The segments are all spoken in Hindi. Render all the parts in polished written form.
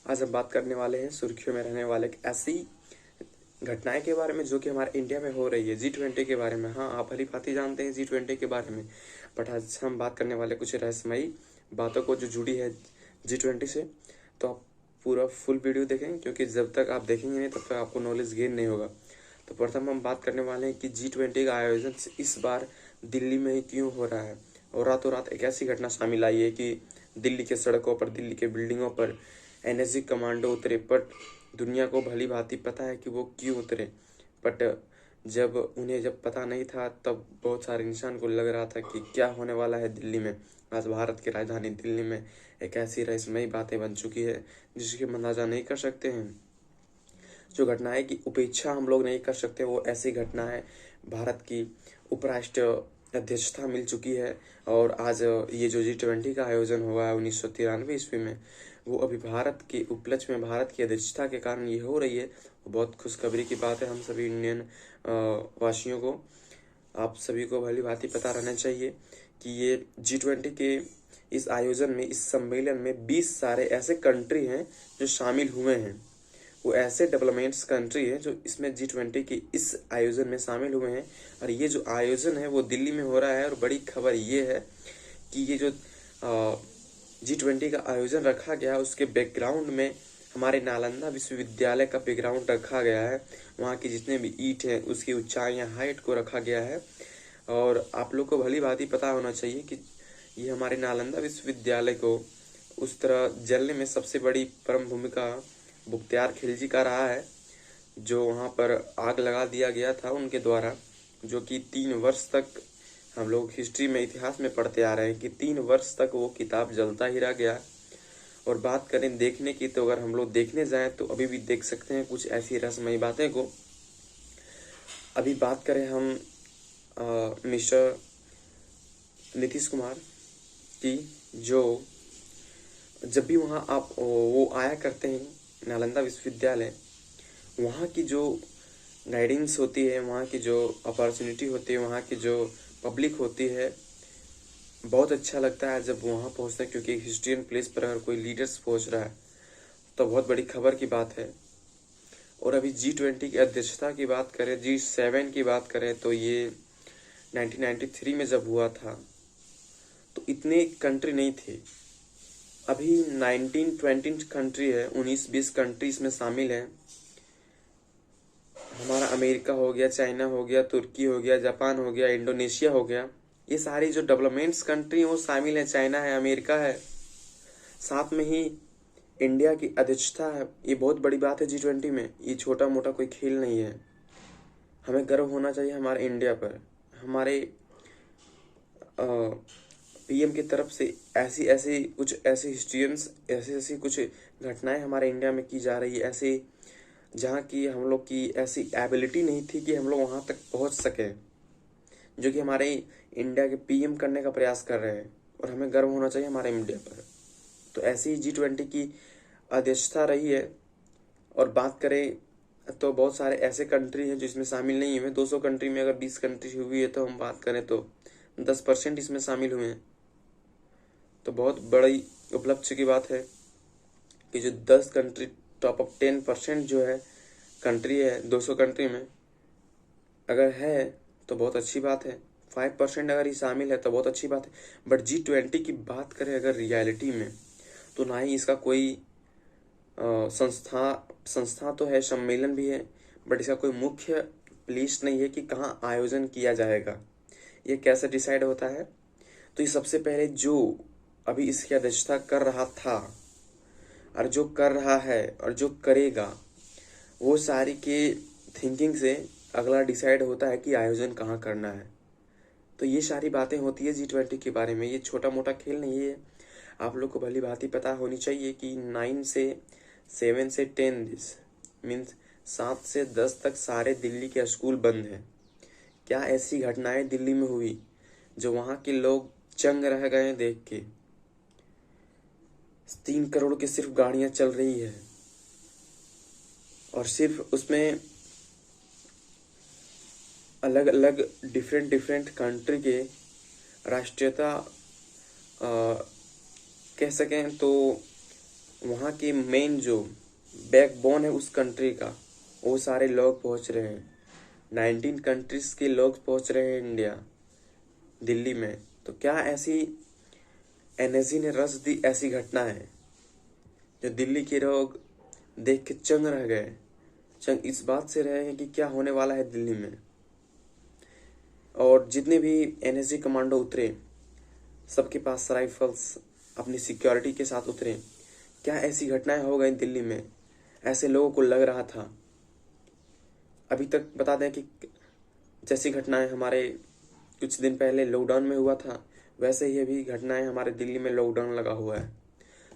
आज हम बात करने वाले हैं सुर्खियों में रहने वाले एक ऐसी घटनाएं के बारे में जो कि हमारे इंडिया में हो रही है, G20 के बारे में। हाँ, आप भली भांति जानते हैं G20 के बारे में, बट आज हम बात करने वाले कुछ रहस्यमयी बातों को जो जुड़ी है G20 से। तो आप पूरा फुल वीडियो देखें, क्योंकि जब तक आप देखेंगे नहीं तब तक आपको नॉलेज गेन नहीं होगा। तो प्रथम हम बात करने वाले हैं कि G20 का आयोजन इस बार दिल्ली में ही क्यों हो रहा है। और रातों रात एक ऐसी घटना सामने आई है कि दिल्ली के सड़कों पर, दिल्ली के बिल्डिंगों पर एनएसजी कमांडो उतरे। बट दुनिया को भली भांति पता है कि वो क्यों उतरे, बट जब पता नहीं था तब बहुत सारे इंसान को लग रहा था कि क्या होने वाला है दिल्ली में। आज भारत की राजधानी दिल्ली में एक ऐसी रहस्यमयी बातें बन चुकी है जिसकी हम अंदाजा नहीं कर सकते हैं। जो घटनाएं की उपेक्षा हम लोग नहीं कर सकते, वो ऐसी घटना है। भारत की उपराष्ट्र अध्यक्षता मिल चुकी है और आज ये जो G20 का आयोजन हुआ है 1993 ईस्वी में, वो अभी भारत के उपलक्ष्य में, भारत की अध्यक्षता के कारण ये हो रही है। बहुत खुशखबरी की बात है हम सभी इंडियन वासियों को। आप सभी को भली भांति पता रहना चाहिए कि ये G20 के इस आयोजन में, इस सम्मेलन में 20 सारे ऐसे कंट्री हैं जो शामिल हुए हैं। वो ऐसे डेवलपमेंट्स कंट्री है जो इसमें G20 के इस आयोजन में शामिल हुए हैं। और ये जो आयोजन है वो दिल्ली में हो रहा है। और बड़ी खबर ये है कि ये जो G20 का आयोजन रखा गया है, उसके बैकग्राउंड में हमारे नालंदा विश्वविद्यालय का बैकग्राउंड रखा गया है। वहाँ की जितने भी ईंट हैं, उसकी ऊंचाइयाँ, हाइट को रखा गया है। और आप लोग को भली भांति पता होना चाहिए कि ये हमारे नालंदा विश्वविद्यालय को उस तरह जलने में सबसे बड़ी परम भूमिका बुख्तियार खिलजी का रहा है, जो वहाँ पर आग लगा दिया गया था उनके द्वारा, जो कि 3 वर्ष तक, हम लोग हिस्ट्री में, इतिहास में पढ़ते आ रहे हैं कि 3 वर्ष तक वो किताब जलता ही रह गया। और बात करें देखने की, तो अगर हम लोग देखने जाएं तो अभी भी देख सकते हैं कुछ ऐसी रहस्यमयी बातें को। अभी बात करें हम मिस्टर नीतीश कुमार की, जो जब भी वहाँ आप वो आया करते हैं नालंदा विश्वविद्यालय, वहाँ की जो गाइडेंस होती है, वहाँ की जो अपॉर्चुनिटी होती है, वहाँ की जो पब्लिक होती है, बहुत अच्छा लगता है जब वहाँ पहुँचते हैं। क्योंकि हिस्ट्रियन प्लेस पर अगर कोई लीडर्स पहुँच रहा है तो बहुत बड़ी खबर की बात है। और अभी G20 की अध्यक्षता की बात करें, G7 की बात करें, तो ये 1993 में जब हुआ था तो इतने कंट्री नहीं थे। अभी 19-20 कंट्री है, 19-20 कंट्री इसमें शामिल है। हमारा अमेरिका हो गया, चाइना हो गया, तुर्की हो गया, जापान हो गया, इंडोनेशिया हो गया। ये सारी जो डेवलपमेंट्स कंट्री हैं वो शामिल है। चाइना है, अमेरिका है, साथ में ही इंडिया की अध्यक्षता है। ये बहुत बड़ी बात है G20 में। ये छोटा मोटा कोई खेल नहीं है। हमें गर्व होना चाहिए हमारे इंडिया पर। हमारे पीएम की तरफ से ऐसी ऐसी कुछ ऐसी हिस्ट्रियंस, ऐसी ऐसी कुछ घटनाएं हमारे इंडिया में की जा रही है, ऐसी जहाँ की हम लोग की ऐसी एबिलिटी नहीं थी कि हम लोग वहाँ तक पहुँच सकें, जो कि हमारे इंडिया के पीएम करने का प्रयास कर रहे हैं। और हमें गर्व होना चाहिए हमारे इंडिया पर। तो ऐसी ही G20 की अध्यक्षता रही है। और बात करें तो बहुत सारे ऐसे कंट्री हैं जो इसमें शामिल नहीं हुए। 200 कंट्री में अगर 20 कंट्री हुई है, तो हम बात करें तो 10% इसमें शामिल हुए हैं। तो बहुत बड़ी उपलब्धि की बात है कि जो 10 कंट्री, टॉप ऑफ 10% जो है कंट्री है 200 कंट्री में, अगर है तो बहुत अच्छी बात है। 5% अगर ये शामिल है तो बहुत अच्छी बात है। बट G20 की बात करें अगर रियलिटी में, तो ना ही इसका कोई संस्था तो है, सम्मेलन भी है, बट इसका कोई मुख्य लिस्ट नहीं है कि कहाँ आयोजन किया जाएगा। ये कैसे डिसाइड होता है? तो ये सबसे पहले जो अभी इसकी अध्यक्षता कर रहा था, और जो कर रहा है, और जो करेगा, वो सारी के थिंकिंग से अगला डिसाइड होता है कि आयोजन कहाँ करना है। तो ये सारी बातें होती है G20 के बारे में। ये छोटा मोटा खेल नहीं है। आप लोग को भली भांति पता होनी चाहिए कि 7 से 10 मीन्स 7 से 10 तक सारे दिल्ली के स्कूल बंद हैं। क्या ऐसी घटनाएं दिल्ली में हुई जो वहाँ के लोग चंग रह गए देख के। 3 करोड़ की सिर्फ गाड़ियां चल रही है, और सिर्फ उसमें अलग अलग डिफरेंट कंट्री के राष्ट्रीयता कह सकें तो वहाँ के मेन जो बैकबोन है उस कंट्री का, वो सारे लोग पहुँच रहे हैं। 19 कंट्रीज के लोग पहुँच रहे हैं इंडिया, दिल्ली में। तो क्या ऐसी एनएसजी ने रच दी ऐसी घटना है जो दिल्ली के लोग देख के चंग रह गए। चंग इस बात से रहे हैं कि क्या होने वाला है दिल्ली में। और जितने भी एनएसजी कमांडो उतरे, सबके पास राइफल्स अपनी सिक्योरिटी के साथ उतरे। क्या ऐसी घटनाएं हो गई दिल्ली में, ऐसे लोगों को लग रहा था। अभी तक बता दें कि जैसी घटनाएं हमारे कुछ दिन पहले लॉकडाउन में हुआ था, वैसे ही अभी घटनाएं हमारे दिल्ली में लॉकडाउन लगा हुआ है।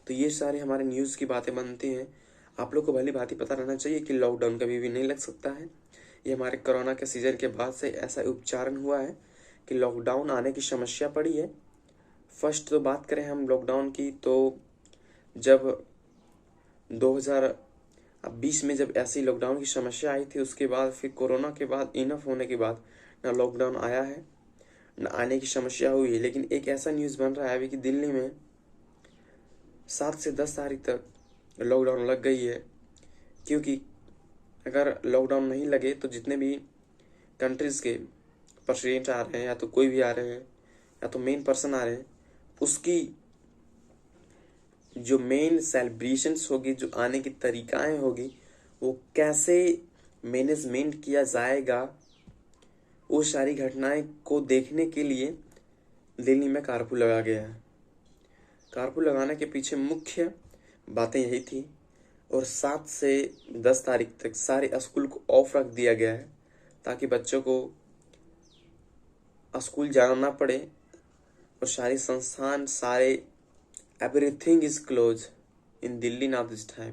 तो ये सारे हमारे न्यूज़ की बातें बनती हैं। आप लोग को भली भांति पता रहना चाहिए कि लॉकडाउन कभी भी नहीं लग सकता है। ये हमारे कोरोना के सीजन के बाद से ऐसा उपचारण हुआ है कि लॉकडाउन आने की समस्या पड़ी है। फर्स्ट तो बात करें हम लॉकडाउन की, तो जब 2020 में जब ऐसी लॉकडाउन की समस्या आई थी, उसके बाद फिर कोरोना के बाद इनफ होने के बाद ना लॉकडाउन आया है न आने की समस्या हुई है। लेकिन एक ऐसा न्यूज़ बन रहा है अभी कि दिल्ली में 7 से 10 तारीख तक लॉकडाउन लग गई है। क्योंकि अगर लॉकडाउन नहीं लगे तो जितने भी कंट्रीज़ के प्रेसिडेंट आ रहे हैं, या तो कोई भी आ रहे हैं, या तो मेन पर्सन आ रहे हैं, उसकी जो मेन सेलिब्रेशंस होगी, जो आने की तरीकाएं होगी, वो कैसे मैनेजमेंट किया जाएगा, वो सारी घटनाएं को देखने के लिए दिल्ली में कर्फ्यू लगा गया है। कर्फ्यू लगाने के पीछे मुख्य बातें यही थी। और 7 से 10 तारीख तक सारे स्कूल को ऑफ रख दिया गया है ताकि बच्चों को स्कूल जाना ना पड़े। और सारे संस्थान, सारे everything is close in Delhi now this time.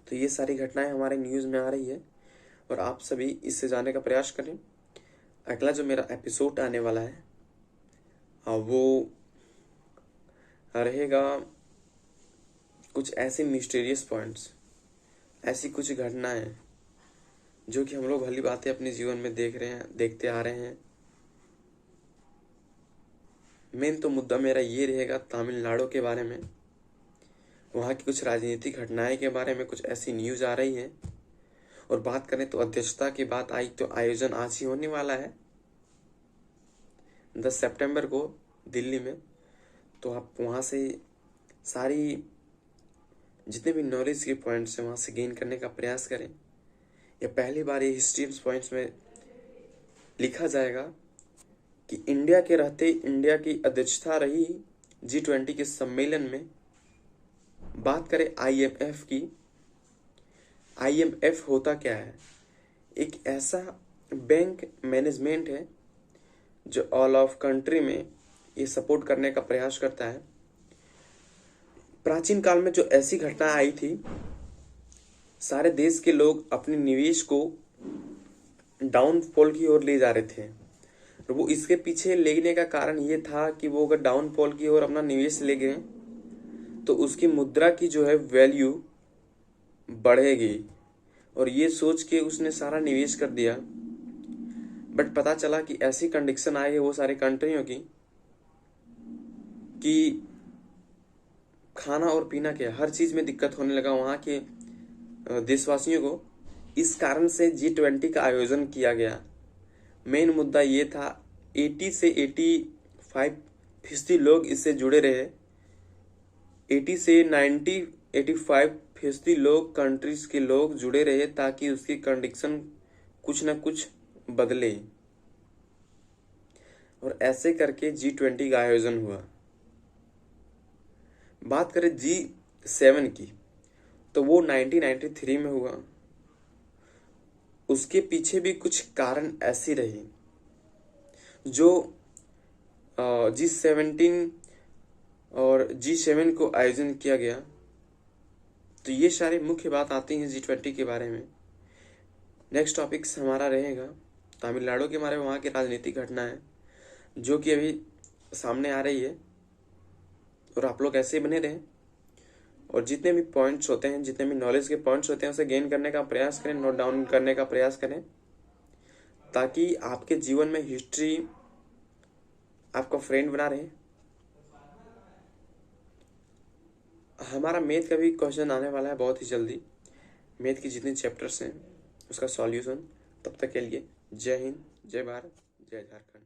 तो ये सारी घटनाएं हमारे न्यूज़ में आ रही है और आप सभी इससे जाने का प्रयास करें। अगला जो मेरा एपिसोड आने वाला है वो रहेगा कुछ ऐसे मिस्टीरियस पॉइंट्स, ऐसी कुछ घटनाएं जो कि हम लोग भली बातें अपने जीवन में देखते आ रहे हैं। मेन तो मुद्दा मेरा ये रहेगा तमिलनाडु के बारे में, वहाँ की कुछ राजनीतिक घटनाएं के बारे में कुछ ऐसी न्यूज़ आ रही है। और बात करें तो अध्यक्षता की बात आई तो आयोजन आज ही होने वाला है 10 सितंबर को दिल्ली में। तो आप वहाँ से सारी जितने भी नॉलेज के पॉइंट्स हैं वहाँ से गेन करने का प्रयास करें। यह पहली बार ये हिस्ट्री पॉइंट्स में लिखा जाएगा कि इंडिया के रहते इंडिया की अध्यक्षता रही G20 के सम्मेलन में। बात करें IMF की, IMF होता क्या है? एक ऐसा बैंक मैनेजमेंट है जो ऑल ऑफ कंट्री में ये सपोर्ट करने का प्रयास करता है। प्राचीन काल में जो ऐसी घटना आई थी, सारे देश के लोग अपने निवेश को डाउनफॉल की ओर ले जा रहे थे। और वो इसके पीछे लेने का कारण ये था कि वो अगर डाउनफॉल की ओर अपना निवेश ले गए तो उसकी मुद्रा की जो है वैल्यू बढ़ेगी। और ये सोच के उसने सारा निवेश कर दिया। बट पता चला कि ऐसी कंडीशन आई है वो सारे कंट्रियों की कि खाना और पीना के हर चीज़ में दिक्कत होने लगा वहाँ के देशवासियों को। इस कारण से G20 का आयोजन किया गया। मेन मुद्दा ये था 80 से 85% लोग इससे जुड़े रहे। 80 से 85% लोग कंट्रीज के लोग जुड़े रहे ताकि उसकी कंडीशन कुछ ना कुछ बदले। और ऐसे करके G20 का आयोजन हुआ। बात करें G7 की तो वो 1993 में हुआ। उसके पीछे भी कुछ कारण ऐसी रही जो G17 और G7 को आयोजन किया गया। तो ये सारी मुख्य बात आती हैं G20 के बारे में। नेक्स्ट टॉपिक्स हमारा रहेगा तमिलनाडु के बारे में, वहाँ की राजनीतिक घटना है जो कि अभी सामने आ रही है। और आप लोग ऐसे ही बने रहें और जितने भी पॉइंट्स होते हैं, जितने भी नॉलेज के पॉइंट्स होते हैं उसे गेन करने का प्रयास करें, नोट डाउन करने का प्रयास करें, ताकि आपके जीवन में हिस्ट्री आपका फ्रेंड बना रहे। हमारा मैथ का भी क्वेश्चन आने वाला है बहुत ही जल्दी। मैथ की जितनी चैप्टर्स हैं उसका सॉल्यूशन। तब तक के लिए जय हिंद, जय भारत, जय झारखंड।